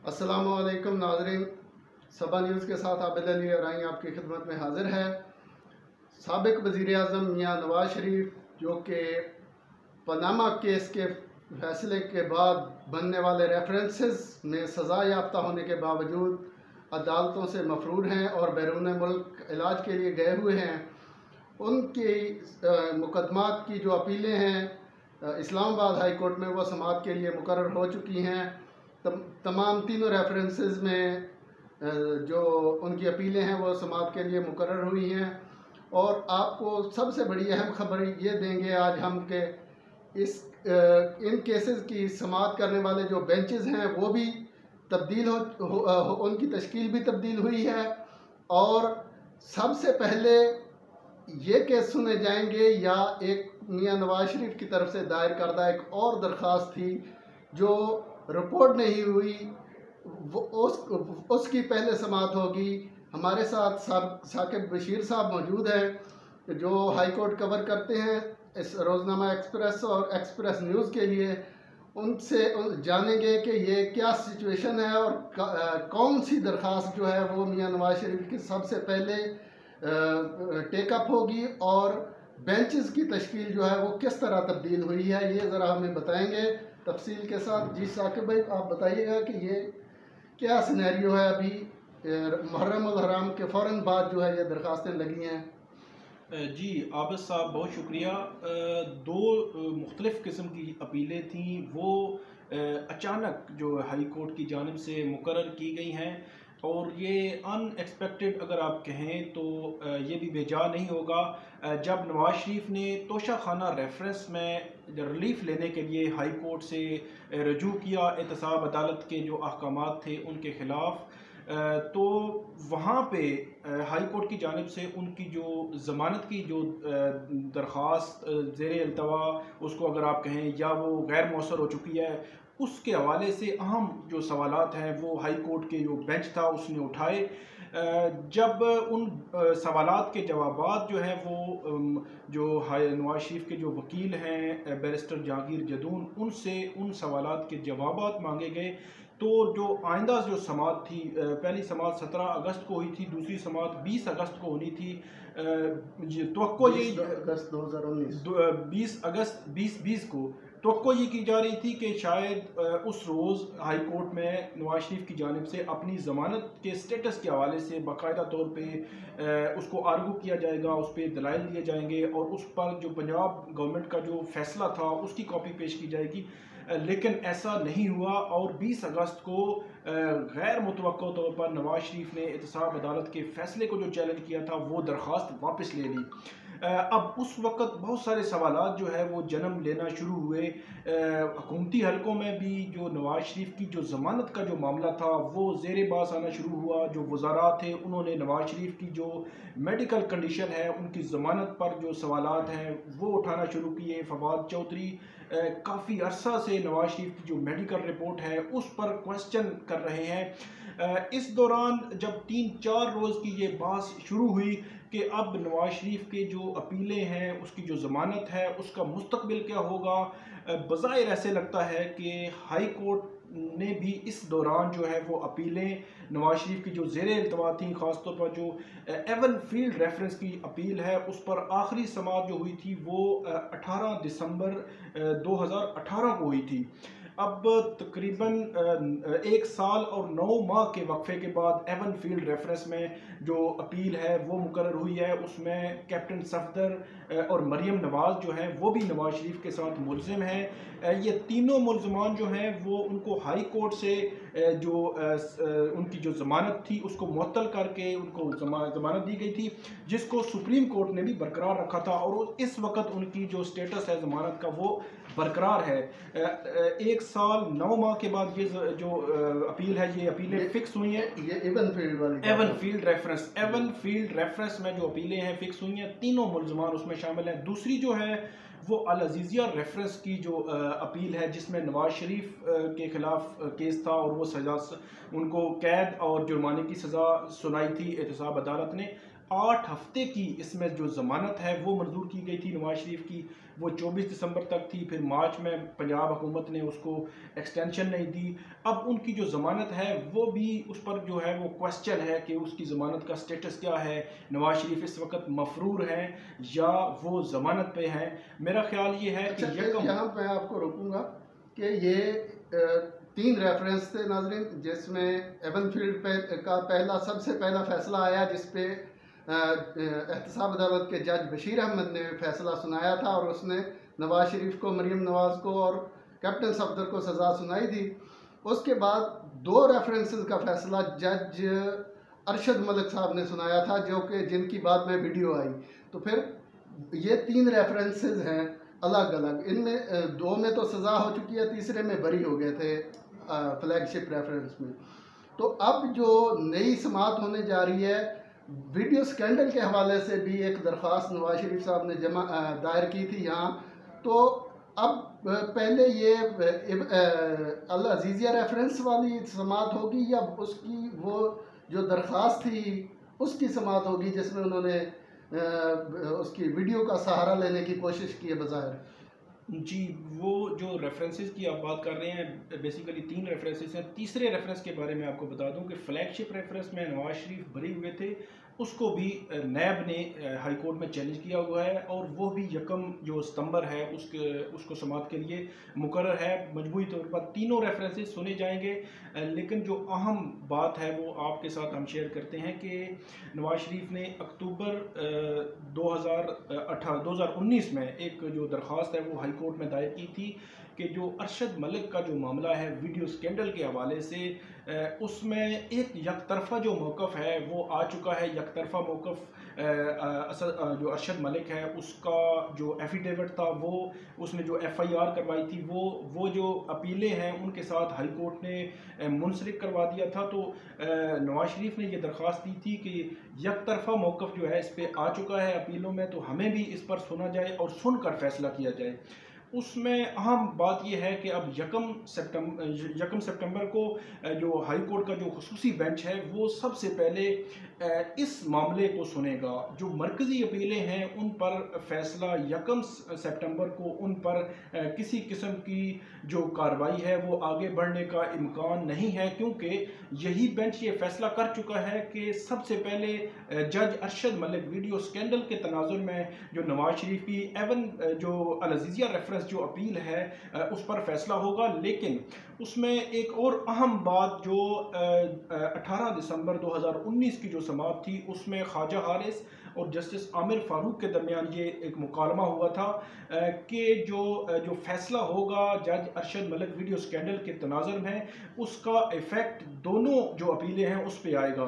अस्सलामुअलैकुम नाज़रीन, सबा न्यूज़ के साथ आबिद अली और आई आपकी खिदमत में हाजिर है। साबिक वज़ीर आज़म मियां नवाज शरीफ जो कि पनामा केस के फैसले के बाद बनने वाले रेफरेंसेस में सज़ा याफ्ता होने के बावजूद अदालतों से मफरूर हैं और बैरून मुल्क इलाज के लिए गए हुए हैं, उनकी मुकदमात की जो अपीलें हैं इस्लामाबाद हाई कोर्ट में वो समाअत के लिए मुकर्रर हो चुकी हैं। तमाम तीनों रेफरेंसेस में जो उनकी अपीलें हैं वो समाअत के लिए मुकर्रर हुई हैं। और आपको सबसे बड़ी अहम खबर ये देंगे आज हम कि इन केसेस की समाअत करने वाले जो बेंचेस हैं वो भी तब्दील उनकी तश्कील भी तब्दील हुई है। और सबसे पहले ये केस सुने जाएंगे या एक मियां नवाज शरीफ की तरफ से दायर करदा एक और दरख्वास्त थी जो रिपोर्ट नहीं हुई, वो उसकी पहले समाअत होगी। हमारे साथ साकिब बशीर साहब मौजूद हैं जो हाई कोर्ट कवर करते हैं इस रोज़नामा एक्सप्रेस और एक्सप्रेस न्यूज़ के लिए। उनसे जानेंगे कि ये क्या सिचुएशन है और कौन सी दरख्वास्त जो है वो मियां नवाज शरीफ की सबसे पहले टेकअप होगी और बेंचेस की तश्कील जो है वो किस तरह तब्दील हुई है, ये ज़रा हमें बताएंगे तफसील के साथ। जी साकिब भाई, आप बताइएगा कि ये क्या सिनेरियो है। अभी मुहर्रम उल हराम के फ़ौरन बाद जो है ये दरख्वास्तें लगी हैं। जी आबिद साहब, बहुत शुक्रिया। दो मुख्तलिफ़ किस्म की अपीलें थीं, वो अचानक जो हाई कोर्ट की जानिब से मुकर्रर की गई हैं और ये अनएक्सपेक्टेड अगर आप कहें तो ये भी बेजा नहीं होगा। जब नवाज शरीफ ने तोशा खाना रेफरेंस में रिलीफ लेने के लिए हाई कोर्ट से रजू किया एहतसाब अदालत के जो अहकामात थे उनके ख़िलाफ़, तो वहाँ पे हाई कोर्ट की जानिब से उनकी जो ज़मानत की जो दरख्वास्त ज़ेर अल्तवा उसको अगर आप कहें या वो गैर मौसर हो चुकी है, उसके हवाले से अहम जो सवालात हैं वो हाई कोर्ट के जो बेंच था उसने उठाए। जब उन सवालात के जवाबात जो हैं वो जो नवाज शरीफ के जो वकील हैं बैरिस्टर जहांगीर जदून, उनसे उन सवालात के जवाबात मांगे गए। तो जो आइंदा जो समाअत थी, पहली समाअत 17 अगस्त को हुई थी, दूसरी समाअत 20 अगस्त को होनी थी। तवक्को ये 20 अगस्त 2020 को तवक्को ये की जा रही थी कि शायद उस रोज़ हाई कोर्ट में नवाज शरीफ की जानिब से अपनी ज़मानत के स्टेटस के हवाले से बाकायदा तौर पे उसको आर्गू किया जाएगा, उस पर दलाइल दिए जाएंगे और उस पर जो पंजाब गवर्नमेंट का जो फैसला था उसकी कॉपी पेश की जाएगी। लेकिन ऐसा नहीं हुआ और 20 अगस्त को गैर मुतवक्को तौर पर नवाज शरीफ ने एहतसाब अदालत के फैसले को जो चैलेंज किया था वो दरख्वास्त वापस ले ली। अब उस वक़्त बहुत सारे सवालात जो है वो जन्म लेना शुरू हुए। हुकूमती हलकों में भी जो नवाज शरीफ की जो ज़मानत का जो मामला था वो ज़ेर बास आना शुरू हुआ। जो वज़ारात थे उन्होंने नवाज शरीफ की जो मेडिकल कंडीशन है, उनकी ज़मानत पर जो सवालात हैं वो उठाना शुरू किए। फवाद चौधरी काफ़ी अरसा से नवाज शरीफ की जो मेडिकल रिपोर्ट है उस पर क्वेश्चन कर रहे हैं। इस दौरान जब 3-4 रोज़ की ये बात शुरू हुई कि अब नवाज शरीफ के जो अपीलें हैं, उसकी जो ज़मानत है, उसका मुस्तकबिल क्या होगा, बज़ाहिर ऐसे लगता है कि हाई कोर्ट ने भी इस दौरान जो है वो अपीलें नवाज शरीफ की जो ज़ेर इल्तवा थी, ख़ासतौर पर जो एवन फील्ड रेफरेंस की अपील है उस पर आखिरी समाअत जो हुई थी वो 18 दिसंबर 2018 को हुई थी। अब तकरीबन 1 साल और 9 माह के वक्फे के बाद एवन फील्ड रेफरेंस में जो अपील है वो मुकर्रर हुई है। उसमें कैप्टन सफदर और मरियम नवाज़ जो हैं वो भी नवाज शरीफ के साथ मुलजिम हैं। ये तीनों मुलजमान जो हैं वो उनको हाई कोर्ट से जो उनकी जो ज़मानत थी उसको मुअत्तल करके उनको ज़मानत दी गई थी, जिसको सुप्रीम कोर्ट ने भी बरकरार रखा था और इस वक्त उनकी जो स्टेटस है ज़मानत का वो बरकरार है। 1 साल 9 माह के बाद ये जो अपील है, ये अपीलें फिक्स हुई हैं। ये एवन फील्ड वाली एवन फील्ड रेफरेंस में जो अपीलें हैं फिक्स हुई हैं, तीनों मुलजमान उसमें शामिल हैं। दूसरी जो है वो अल अजीज़िया रेफरेंस की जो अपील है जिसमें नवाज शरीफ के खिलाफ केस था और वो सज़ा उनको कैद और जुर्माने की सज़ा सुनाई थी एहतसाब अदालत ने। 8 हफ्ते की इसमें जो ज़मानत है वो मंजूर की गई थी नवाज शरीफ की, वो 24 दिसंबर तक थी। फिर मार्च में पंजाब हुकूमत ने उसको एक्सटेंशन नहीं दी। अब उनकी जो ज़मानत है वो भी, उस पर जो है वो क्वेश्चन है कि उसकी ज़मानत का स्टेटस क्या है, नवाज शरीफ इस वक्त मफरूर हैं या वो ज़मानत पे हैं। मेरा ख्याल ये है कि यहाँ मैं आपको रोकूंगा कि ये 3 रेफरेंस थे नाज़रीन, जिसमें एवनफील्ड का सबसे पहला फैसला आया, जिसपे एहतसाब अदालत के जज बशीर अहमद ने फैसला सुनाया था और उसने नवाज शरीफ को, मरीम नवाज को और कैप्टन सफदर को सज़ा सुनाई थी। उसके बाद 2 रेफरेंसेस का फैसला जज अरशद मलिक साहब ने सुनाया था, जो कि जिनकी बाद में वीडियो आई। तो फिर ये 3 रेफरेंसेस हैं अलग अलग। इनमें 2 में तो सज़ा हो चुकी है, तीसरे में बरी हो गए थे फ्लैगशिप रेफरेंस में। तो अब जो नई समाअत होने जा रही है, वीडियो स्कैंडल के हवाले से भी एक दरख्वास्त नवाज शरीफ साहब ने दायर की थी यहाँ। तो अब पहले ये अल अजीज़िया रेफरेंस वाली समाअत होगी या उसकी वो जो दरख्वास्त थी उसकी समाअत होगी, जिसमें उन्होंने उसकी वीडियो का सहारा लेने की कोशिश की है बज़ाहिर? जी, वो जो रेफरेंसेस की आप बात कर रहे हैं, बेसिकली 3 रेफरेंसेस हैं। तीसरे रेफरेंस के बारे में आपको बता दूं कि फ्लैगशिप रेफरेंस में नवाज शरीफ बरी हुए थे, उसको भी नैब ने हाई कोर्ट में चैलेंज किया हुआ है और वो भी 1 जो सितंबर है उसको समाअत के लिए मुकर्रर है। मजबूरी तौर पर तीनों रेफरेंसेस सुने जाएंगे, लेकिन जो अहम बात है वो आपके साथ हम शेयर करते हैं कि नवाज शरीफ ने अक्टूबर 2019 में एक जो दरख्वास्त है वो हाई कोर्ट में दायर की थी कि जो अरशद मलिक का जो मामला है वीडियो स्कैंडल के हवाले से, उसमें एक यकतरफा जो मौक़िफ़ है वो आ चुका है। यकतरफा मौक़िफ़ जो अरशद मलिक है उसका जो एफिडेविट था, वो उसने जो FIR करवाई थी वो जो अपीलें हैं उनके साथ हाई कोर्ट ने मुंसलिक करवा दिया था। तो नवाज शरीफ ने ये दरख्वास्त दी थी कि यकतरफा मौक़िफ़ जो है इस पर आ चुका है अपीलों में, तो हमें भी इस पर सुना जाए और सुनकर फैसला किया जाए। उसमें अहम बात यह है कि अब 1 सितंबर को जो हाई कोर्ट का जो खुसूसी बेंच है वो सबसे पहले इस मामले को सुनेगा। जो मरकज़ी अपीलें हैं उन पर फैसला 1 सितंबर को उन पर किसी किस्म की जो कार्रवाई है वो आगे बढ़ने का इम्कान नहीं है, क्योंकि यही बेंच ये फैसला कर चुका है कि सबसे पहले जज अरशद मलिक वीडियो स्कैंडल के तनाजुर में जो नवाज शरीफ की जो अल अजीज़िया रेफरेंस जो अपील है उस पर फैसला होगा। लेकिन उसमें एक और अहम बात, जो 18 दिसंबर 2019 की जो समाअत थी उसमें ख्वाजा हारिस और जस्टिस आमिर फारूक के दरमियान ये एक मुकालमा हुआ था कि जो फैसला होगा जज अरशद मलिक वीडियो स्कैंडल के तनाज़ुर में, उसका इफ़ेक्ट दोनों जो अपीलें हैं उस पर आएगा।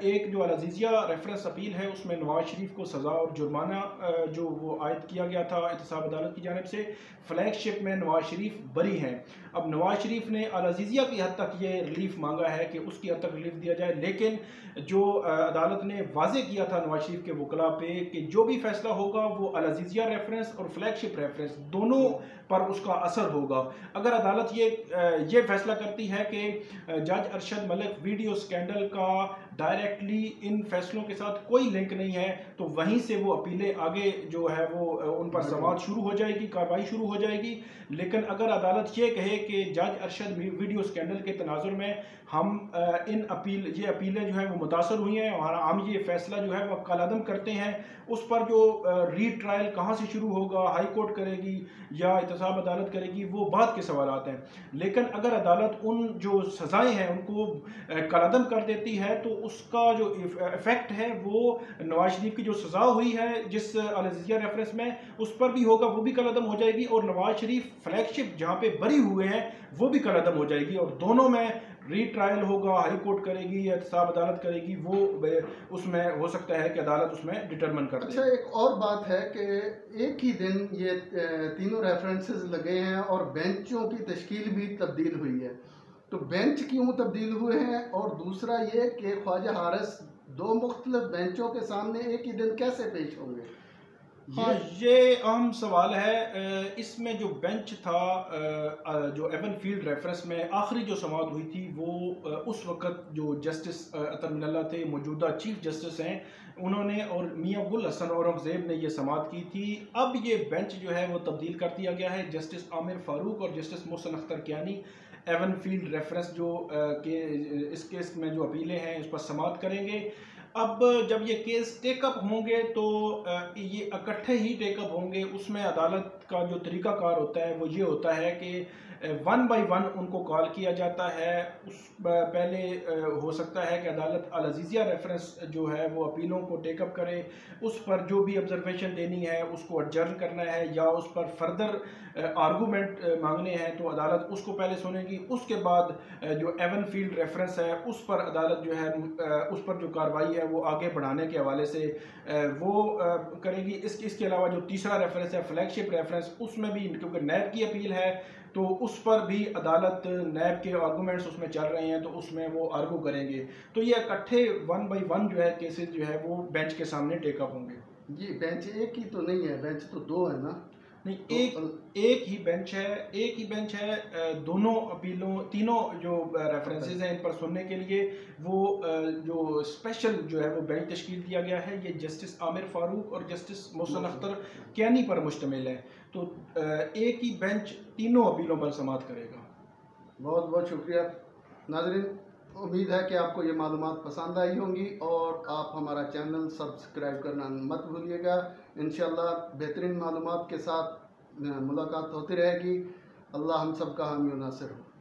एक जो अल अजीज़िया रेफरेंस अपील है उसमें नवाज शरीफ को सज़ा और जुर्माना जो वो आयद किया गया था एहतसाब अदालत की जानिब से। फ्लैगशिप में नवाज शरीफ बरी हैं। अब नवाज शरीफ ने अल अजीज़िया की हद तक ये रिलीफ मांगा है कि उसकी हद तक रिलीफ दिया जाए, लेकिन जो अदालत ने वाजे किया था नवाज शरीफ के वकला पे कि जो भी फैसला होगा वो अल अजीज़िया रेफरेंस और फ्लैगशिप रेफरेंस दोनों पर उसका असर होगा। अगर अदालत ये फैसला करती है कि जज अरशद मलिक वीडियो स्कैंडल का डायरेक्टली इन फैसलों के साथ कोई लिंक नहीं है, तो वहीं से वो अपीलें आगे जो है वो उन पर समाअत शुरू हो जाएगी, कार्रवाई शुरू हो जाएगी। लेकिन अगर अदालत ये कहे कि जज अरशद वीडियो स्कैंडल के तनाजुर में हम ये अपीलें जो है वो मुतासर हुई हैं और हम ये फैसला जो है वो कलअदम करते हैं, उस पर जो रीट्रायल कहाँ से शुरू होगा, हाई कोर्ट करेगी या एहतसाब अदालत करेगी, वो बात के सवालात हैं। लेकिन अगर अदालत उन जो सज़ाएँ हैं उनको कलअदम कर देती है तो उसका जो इफ़ेक्ट है वो नवाज शरीफ की जो सज़ा हुई है जिस अल अजीज़िया रेफरेंस में, उस पर भी होगा, वो भी कलअदम हो जाएगी। और नवाज शरीफ फ्लैगशिप जहाँ पे बरी हुए हैं वो भी कलअदम हो जाएगी और दोनों में रीट्रायल होगा, हाई कोर्ट करेगी या एहतसाब अदालत करेगी, वो उसमें हो सकता है कि अदालत उसमें डिटरमिन कर दे। अच्छा, एक और बात है कि एक ही दिन ये तीनों रेफरेंसेस लगे हैं और बेंचों की तश्कील भी तब्दील हुई है। तो बेंच क्यों तब्दील हुए हैं, और दूसरा ये कि ख्वाजा हारिस 2 मुख्तलिफ बेंचों के सामने एक ही दिन कैसे पेश होंगे? हाँ, ये अहम सवाल है। इसमें जो बेंच था, जो एवन फील्ड रेफरेंस में आखिरी जो समाअत हुई थी वो उस वक़्त जो जस्टिस अतर मिनल्ला थे, मौजूदा चीफ जस्टिस हैं, उन्होंने और मियां गुल हसन औरंगज़ेब ने ये समाअत की थी। अब ये बेंच जो है वो तब्दील कर दिया गया है। जस्टिस आमिर फ़ारूक और justice Mohsin Akhtar Kiyani Avenfield reference जो के इस केस में जो अपीलें हैं उस पर समाअत करेंगे। अब जब ये केस टेकअप होंगे तो ये इकट्ठे ही टेकअप होंगे। उसमें अदालत का जो तरीक़ाकार होता है वो ये होता है कि वन बाय वन उनको कॉल किया जाता है। उस पहले हो सकता है कि अदालत अल अज़ीज़िया रेफरेंस जो है वो अपीलों को टेकअप करे, उस पर जो भी ऑब्जर्वेशन देनी है उसको एडजर्न करना है या उस पर फर्दर आर्गूमेंट मांगने हैं तो अदालत उसको पहले सुनेगी। उसके बाद जो एवन फील्ड रेफरेंस है उस पर अदालत जो है उस पर जो कार्रवाई है वो आगे बढ़ाने के हवाले से वो करेगी। इसके अलावा जो तीसरा रेफरेंस है फ्लैगशिप रेफरेंस, उसमें भी क्योंकि नैब की अपील है तो उस पर भी अदालत नैब के आर्गूमेंट्स उसमें चल रहे हैं तो उसमें वो आर्गू करेंगे। तो ये इकट्ठे वन बाय वन जो है केसेस जो है वो बेंच के सामने टेकअप होंगे। जी, बेंच एक ही तो नहीं है, बेंच तो दो है ना? नहीं, तो एक ही बेंच है, एक ही बेंच है। दोनों अपीलों, तीनों जो रेफरेंसेस हैं इन पर सुनने के लिए वो जो स्पेशल जो है वो बेंच तश्कील दिया गया है। ये जस्टिस आमिर फ़ारूक और जस्टिस मोहसिन अख्तर कियानी पर मुश्तमिल है। तो एक ही बेंच तीनों अपीलों पर समाअत करेगा। बहुत बहुत शुक्रिया नाज़रीन, उम्मीद है कि आपको ये मालूमात पसंद आई होंगी और आप हमारा चैनल सब्सक्राइब करना मत भूलिएगा। इंशाल्लाह बेहतरीन मालूमात के साथ मुलाकात होती रहेगी। अल्लाह हम सब का हामी व नासिर हो।